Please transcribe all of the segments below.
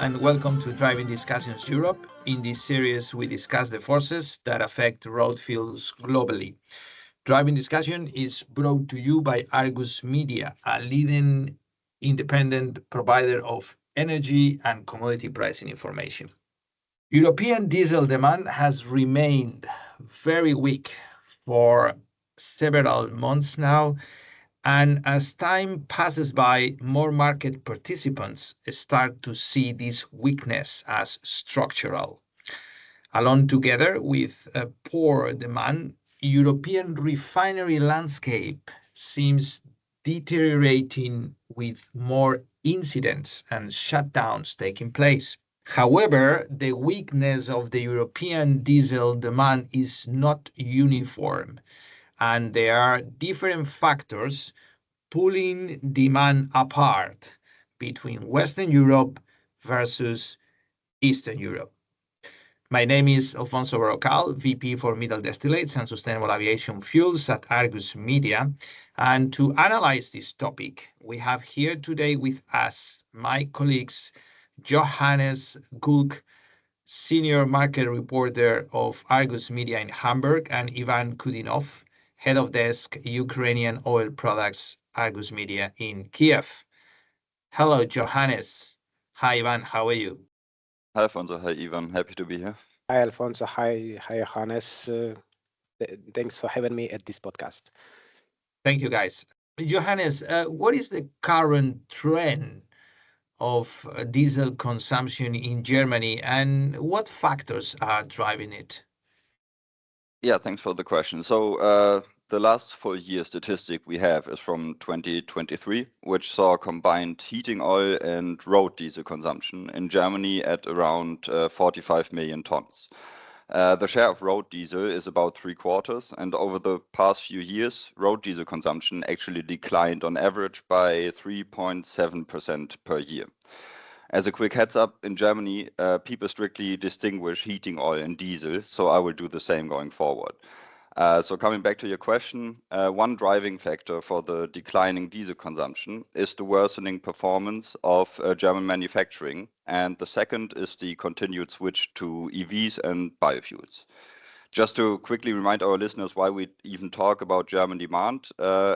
and welcome to Driving Discussions Europe. In this series, we discuss the forces that affect road fuels globally. Driving Discussion is brought to you by Argus Media, a leading independent provider of energy and commodity pricing information. European diesel demand has remained very weak for several months now, and as time passes by, more market participants start to see this weakness as structural. Along together with poor demand, European refinery landscape seems deteriorating with more incidents and shutdowns taking place. However, the weakness of the European diesel demand is not uniform, and there are different factors pulling demand apart between Western Europe versus Eastern Europe. My name is Alfonso Berrocal, VP for Middle Distillates and Sustainable Aviation Fuels at Argus Media. And to analyze this topic, we have here today with us my colleagues Johannes Guhlke, Senior Market Reporter of Argus Media in Hamburg, and Ivan Kudinov, Head of Desk, Ukrainian Oil Products, Argus Media in Kiev. Hello, Johannes. Hi, Ivan. How are you? Hi, Alfonso. Hi, Ivan. Happy to be here. Hi, Alfonso. Hi, Johannes. Thanks for having me at this podcast. Thank you, guys. Johannes, what is the current trend of diesel consumption in Germany, and what factors are driving it? Yeah, thanks for the question. So the last full year statistic we have is from 2023, which saw combined heating oil and road diesel consumption in Germany at around 45 million tons. The share of road diesel is about 3/4, and over the past few years, road diesel consumption actually declined on average by 3.7% per year. As a quick heads up, in Germany, people strictly distinguish heating oil and diesel, so I will do the same going forward. So coming back to your question, one driving factor for the declining diesel consumption is the worsening performance of German manufacturing, and the second is the continued switch to EVs and biofuels. Just to quickly remind our listeners why we even talk about German demand,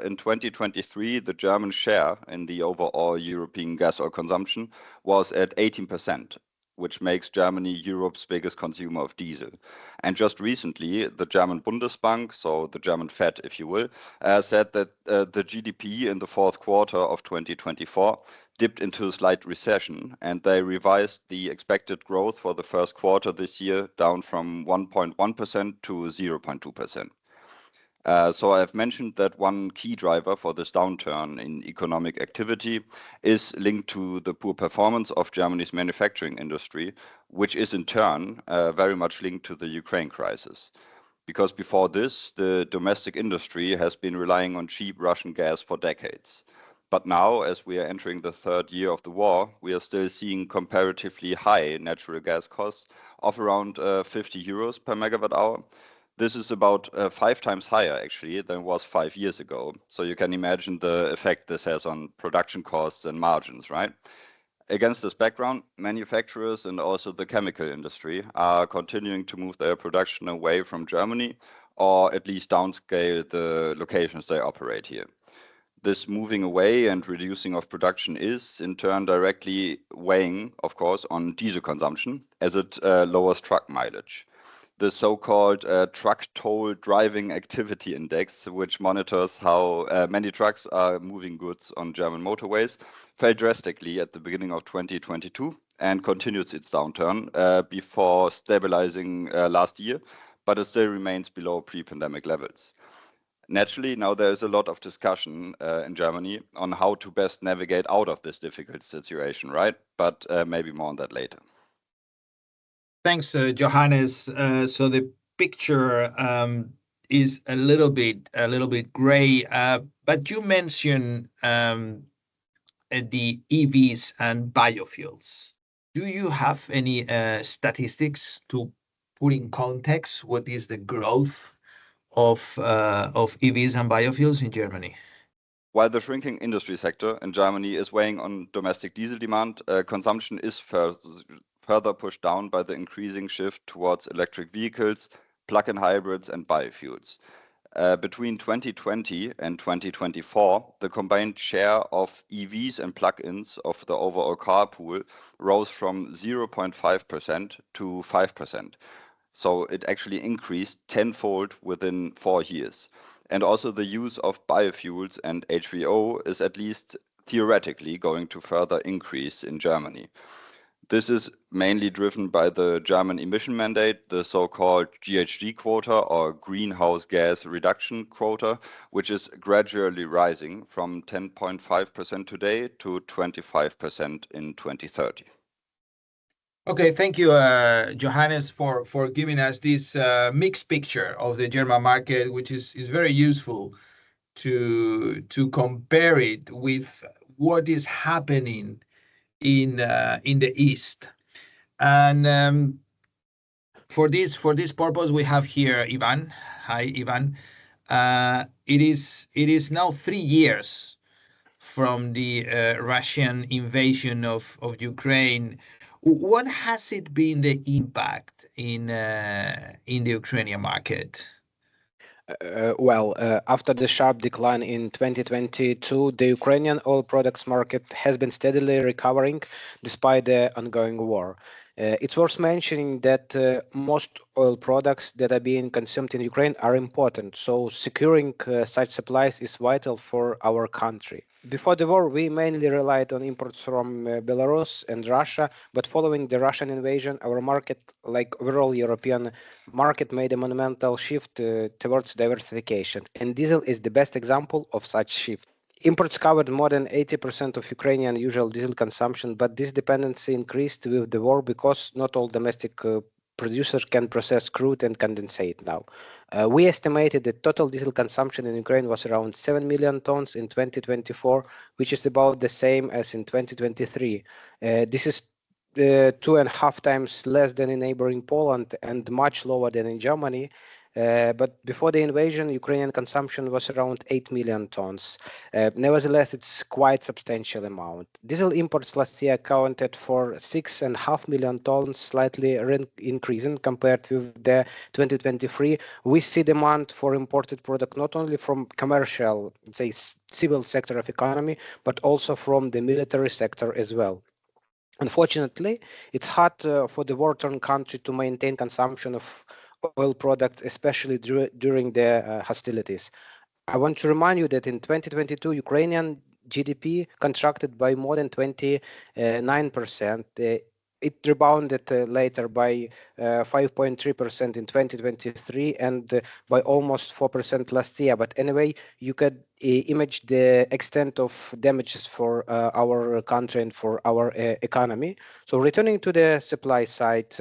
in 2023, the German share in the overall European gas oil consumption was at 18%, which makes Germany Europe's biggest consumer of diesel. And just recently, the German Bundesbank, so the German Fed, if you will, said that the GDP in the fourth quarter of 2024 dipped into a slight recession, and they revised the expected growth for the first quarter this year down from 1.1% to 0.2%. So I've mentioned that one key driver for this downturn in economic activity is linked to the poor performance of Germany's manufacturing industry, which is in turn very much linked to the Ukraine crisis. Because before this, the domestic industry has been relying on cheap Russian gas for decades. But now, as we are entering the third year of the war, we are still seeing comparatively high natural gas costs of around 50 euros per megawatt hour. This is about 5 times higher, actually, than it was 5 years ago. So you can imagine the effect this has on production costs and margins, right? Against this background, manufacturers and also the chemical industry are continuing to move their production away from Germany, or at least downscale the locations they operate here. This moving away and reducing of production is, in turn, directly weighing, of course, on diesel consumption, as it lowers truck mileage. The so-called truck toll driving activity index, which monitors how many trucks are moving goods on German motorways, fell drastically at the beginning of 2022 and continues its downturn before stabilizing last year, but it still remains below pre-pandemic levels. Naturally, now there is a lot of discussion in Germany on how to best navigate out of this difficult situation, right? But maybe more on that later. Thanks, Johannes. So the picture is a little bit gray, but you mentioned the EVs and biofuels. Do you have any statistics to put in context what is the growth of EVs and biofuels in Germany? While the shrinking industry sector in Germany is weighing on domestic diesel demand, consumption is further pushed down by the increasing shift towards electric vehicles, plug-in hybrids, and biofuels. Between 2020 and 2024, the combined share of EVs and plug-ins of the overall car pool rose from 0.5% to 5%. So it actually increased tenfold within 4 years. And also the use of biofuels and HVO is at least theoretically going to further increase in Germany. This is mainly driven by the German emission mandate, the so-called GHG quota or greenhouse gas reduction quota, which is gradually rising from 10.5% today to 25% in 2030. Okay, thank you, Johannes, for giving us this mixed picture of the German market, which is very useful to compare it with what is happening in the East. And for this purpose, we have here Ivan. Hi, Ivan. It is now 3 years from the Russian invasion of Ukraine. What has it been the impact in the Ukrainian market? After the sharp decline in 2022, the Ukrainian oil products market has been steadily recovering despite the ongoing war. It's worth mentioning that most oil products that are being consumed in Ukraine are important, so securing such supplies is vital for our country. Before the war, we mainly relied on imports from Belarus and Russia, but following the Russian invasion, our market, like overall European market, made a monumental shift towards diversification, and diesel is the best example of such shift. Imports covered more than 80% of Ukrainian usual diesel consumption, but this dependency increased with the war because not all domestic producers can process crude and condensate now. We estimated that total diesel consumption in Ukraine was around 7 million tons in 2024, which is about the same as in 2023. This is 2.5 times less than in neighboring Poland and much lower than in Germany. But before the invasion, Ukrainian consumption was around 8 million tons. Nevertheless, it's quite substantial amount. Diesel imports last year accounted for 6.5 million tons, slightly increasing compared with the 2023. We see demand for imported product not only from commercial, say, civil sector of economy, but also from the military sector as well. Unfortunately, it's hard for the war-torn country to maintain consumption of oil products, especially during the hostilities. I want to remind you that in 2022, Ukrainian GDP contracted by more than 29%. It rebounded later by 5.3% in 2023 and by almost 4% last year. But anyway, you could imagine the extent of damages for our country and for our economy. So returning to the supply side,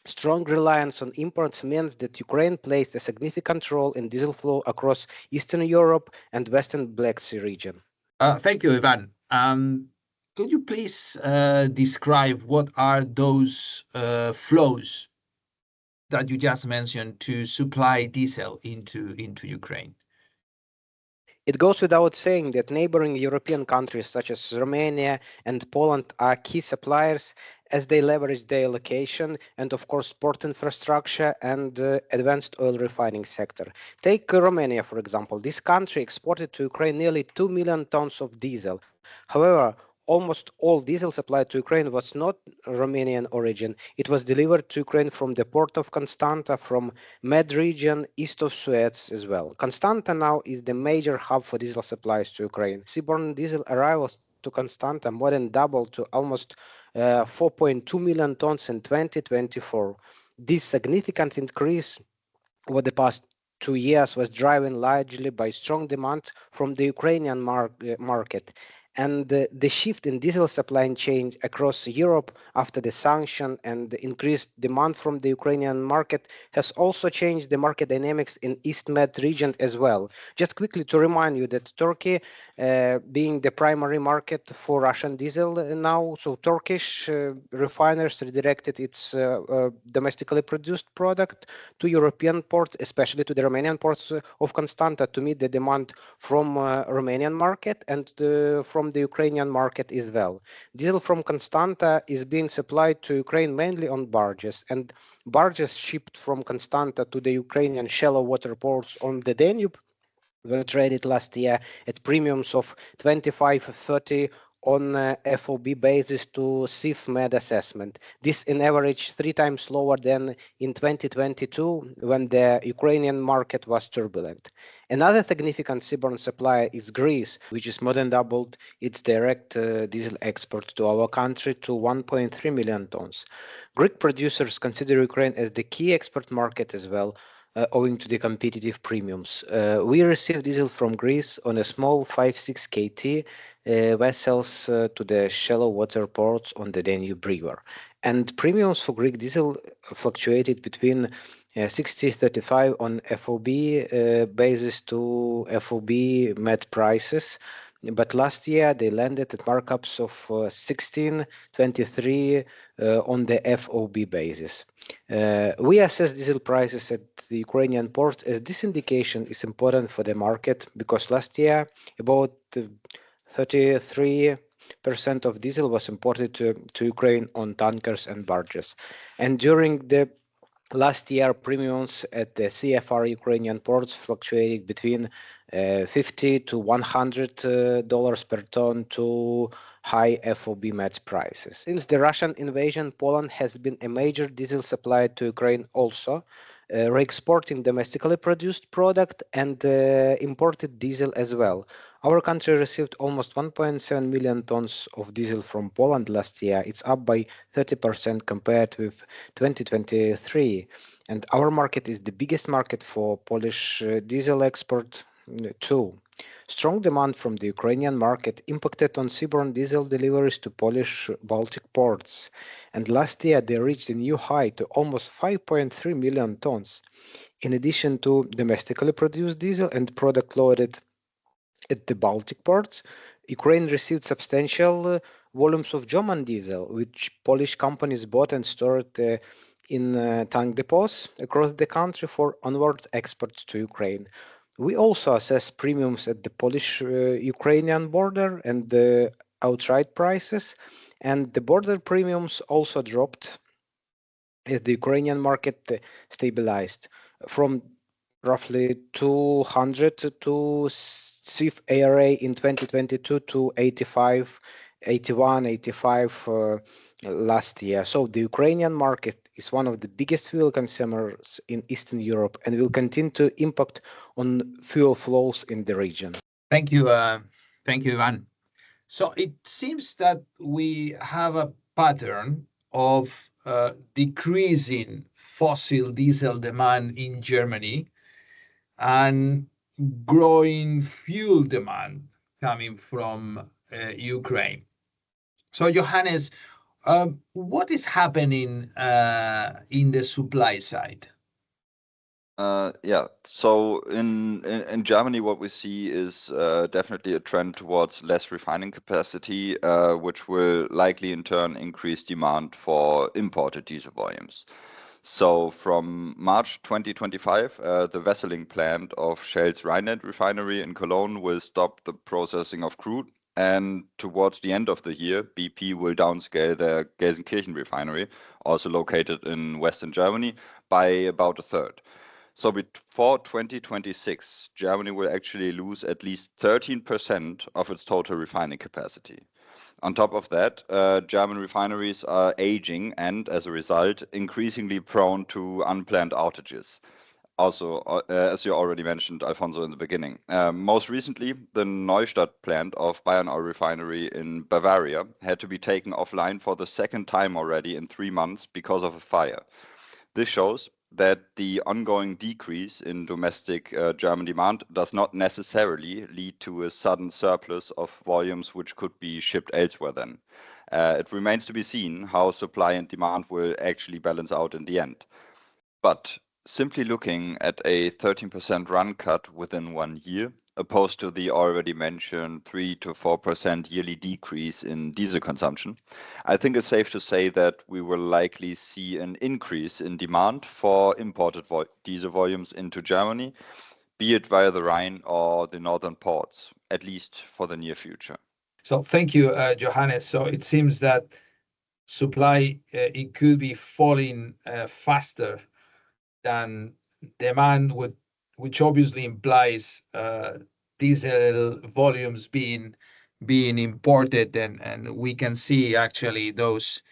strong reliance on imports means that Ukraine plays a significant role in diesel flow across Eastern Europe and Western Black Sea region. Thank you, Ivan. Could you please describe what are those flows that you just mentioned to supply diesel into Ukraine? It goes without saying that neighboring European countries such as Romania and Poland are key suppliers as they leverage their location and, of course, port infrastructure and advanced oil refining sector. Take Romania, for example. This country exported to Ukraine nearly 2 million tons of diesel. However, almost all diesel supplied to Ukraine was not Romanian origin. It was delivered to Ukraine from the port of Constanta, from Med region, east of Suez as well. Constanta now is the major hub for diesel supplies to Ukraine. Seaborne diesel arrivals to Constanta more than doubled to almost 4.2 million tons in 2024. This significant increase over the past 2 years was driven largely by strong demand from the Ukrainian market. And the shift in diesel supply chain across Europe after the sanction and the increased demand from the Ukrainian market has also changed the market dynamics in East Med region as well. Just quickly to remind you that Turkey, being the primary market for Russian diesel now, so Turkish refiners redirected its domestically produced product to European ports, especially to the Romanian ports of Constanta, to meet the demand from Romanian market and from the Ukrainian market as well. Diesel from Constanta is being supplied to Ukraine mainly on barges, and barges shipped from Constanta to the Ukrainian shallow water ports on the Danube were traded last year at premiums of 25-30 on FOB basis to CIF Med assessment. This in average 3 times lower than in 2022 when the Ukrainian market was turbulent. Another significant seaborne supplier is Greece, which has more than doubled its direct diesel export to our country to 1.3 million tons. Greek producers consider Ukraine as the key export market as well, owing to the competitive premiums. We receive diesel from Greece on a small 5-6 KT vessels to the shallow water ports on the Danube River. And premiums for Greek diesel fluctuated between 60-35 on FOB basis to FOB Med prices. But last year they landed at markups of 16-23 on the FOB basis. We assess diesel prices at the Ukrainian ports as this indication is important for the market because last year about 33% of diesel was imported to Ukraine on tankers and barges. And during the last year, premiums at the CFR Ukrainian ports fluctuated between $50 to $100 per ton to high FOB Med prices. Since the Russian invasion, Poland has been a major diesel supplier to Ukraine also, re-exporting domestically produced product and imported diesel as well. Our country received almost 1.7 million tons of diesel from Poland last year. It's up by 30% compared with 2023. And our market is the biggest market for Polish diesel export too. Strong demand from the Ukrainian market impacted on seaborne diesel deliveries to Polish Baltic ports. And last year they reached a new high to almost 5.3 million tons. In addition to domestically produced diesel and product loaded at the Baltic ports, Ukraine received substantial volumes of German diesel, which Polish companies bought and stored in tank depots across the country for onward exports to Ukraine. We also assess premiums at the Polish-Ukrainian border and the outright prices, and the border premiums also dropped as the Ukrainian market stabilized from roughly 200 to CIF ARA in 2022 to 85, 81, 85 last year. So the Ukrainian market is one of the biggest fuel consumers in Eastern Europe and will continue to impact on fuel flows in the region. Thank you, Ivan. So it seems that we have a pattern of decreasing fossil diesel demand in Germany and growing fuel demand coming from Ukraine. So, Johannes, what is happening in the supply side? So in Germany, what we see is definitely a trend towards less refining capacity, which will likely in turn increase demand for imported diesel volumes. So from March 2025, the vesseling plant of Shell's Rheinland refinery in Cologne will stop the processing of crude. And towards the end of the year, BP will downscale their Gelsenkirchen refinery, also located in Western Germany, by about a third. So before 2026, Germany will actually lose at least 13% of its total refining capacity. On top of that, German refineries are aging and, as a result, increasingly prone to unplanned outages. Also, as you already mentioned, Alfonso, in the beginning. Most recently, the Neustadt plant of Bayern Oil Refinery in Bavaria had to be taken offline for the second time already in 3 months because of a fire. This shows that the ongoing decrease in domestic German demand does not necessarily lead to a sudden surplus of volumes which could be shipped elsewhere then. It remains to be seen how supply and demand will actually balance out in the end. But simply looking at a 13% run cut within 1 year, opposed to the already mentioned 3 to 4% yearly decrease in diesel consumption, I think it's safe to say that we will likely see an increase in demand for imported diesel volumes into Germany, be it via the Rhine or the northern ports, at least for the near future. So thank you, Johannes. So it seems that supply it could be falling faster than demand, which obviously implies diesel volumes being imported, and we can see actually those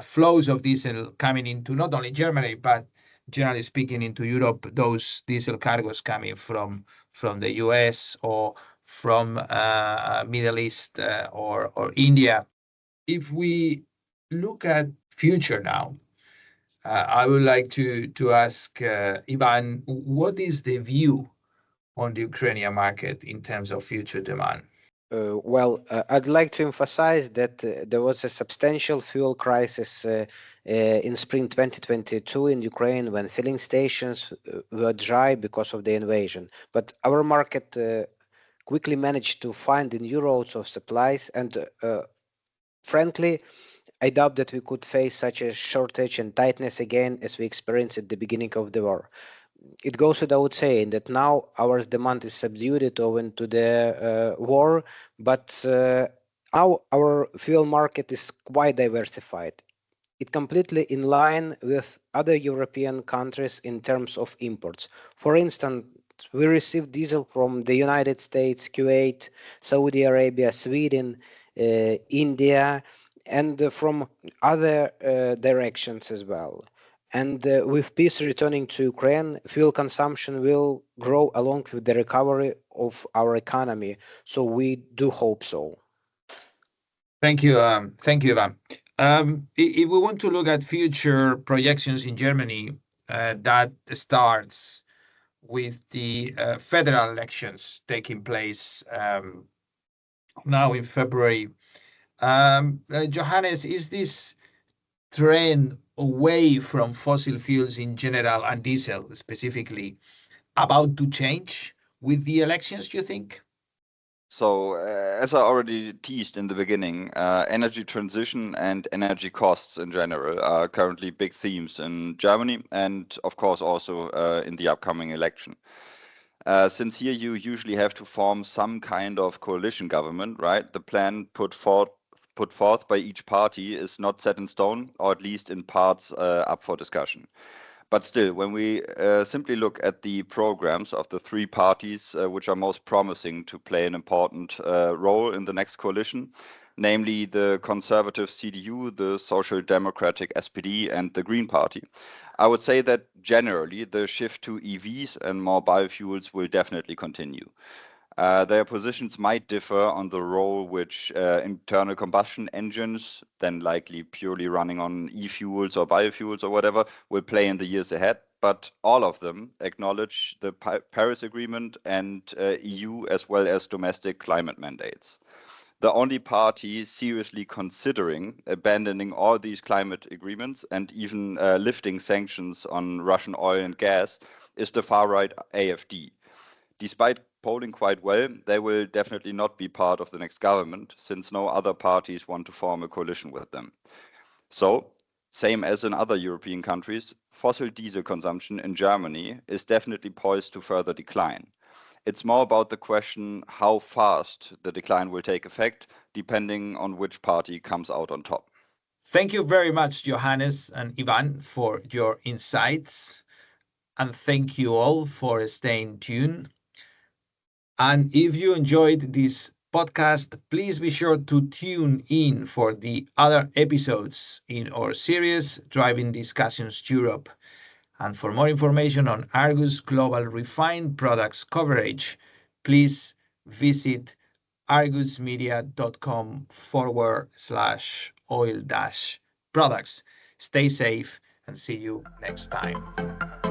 flows of diesel coming into not only Germany but generally speaking into Europe. Those diesel cargoes coming from the US or from Middle East or India. If we look at future now, I would like to ask Ivan, what is the view on the Ukrainian market in terms of future demand? I'd like to emphasize that there was a substantial fuel crisis in spring 2022 in Ukraine when filling stations were dry because of the invasion. But our market quickly managed to find the new routes of supplies, and frankly, I doubt that we could face such a shortage and tightness again as we experienced at the beginning of the war. It goes without saying that now our demand is subdued owing to the war, but now our fuel market is quite diversified. It completely in line with other European countries in terms of imports. For instance, we receive diesel from the United States, Kuwait, Saudi Arabia, Sweden, India, and from other directions as well. And with peace returning to Ukraine, fuel consumption will grow along with the recovery of our economy. So we do hope so. Thank you, Ivan. If we want to look at future projections in Germany, that starts with the federal elections taking place now in February. Johannes, is this trend away from fossil fuels in general and diesel specifically about to change with the elections, you think? So, as I already teased in the beginning, energy transition and energy costs in general are currently big themes in Germany and, of course, also in the upcoming election. Since here you usually have to form some kind of coalition government, right? The plan put forth by each party is not set in stone, or at least in parts up for discussion. But still, when we simply look at the programs of the three parties which are most promising to play an important role in the next coalition, namely the conservative CDU, the Social Democratic SPD, and the Green Party, I would say that generally the shift to EVs and more biofuels will definitely continue. Their positions might differ on the role which internal combustion engines, then likely purely running on e-fuels or biofuels or whatever, will play in the years ahead. But all of them acknowledge the Paris Agreement and EU as well as domestic climate mandates. The only party seriously considering abandoning all these climate agreements and even lifting sanctions on Russian oil and gas is the far-right AfD. Despite polling quite well, they will definitely not be part of the next government, since no other parties want to form a coalition with them. So, same as in other European countries, fossil diesel consumption in Germany is definitely poised to further decline. It's more about the question how fast the decline will take effect, depending on which party comes out on top. Thank you very much, Johannes and Ivan, for your insights. And thank you all for staying tuned. And if you enjoyed this podcast, please be sure to tune in for the other episodes in our series, Driving Discussions Europe. And for more information on Argus Global Refined Products coverage, please visit argusmedia.com/oil-products. Stay safe and see you next time.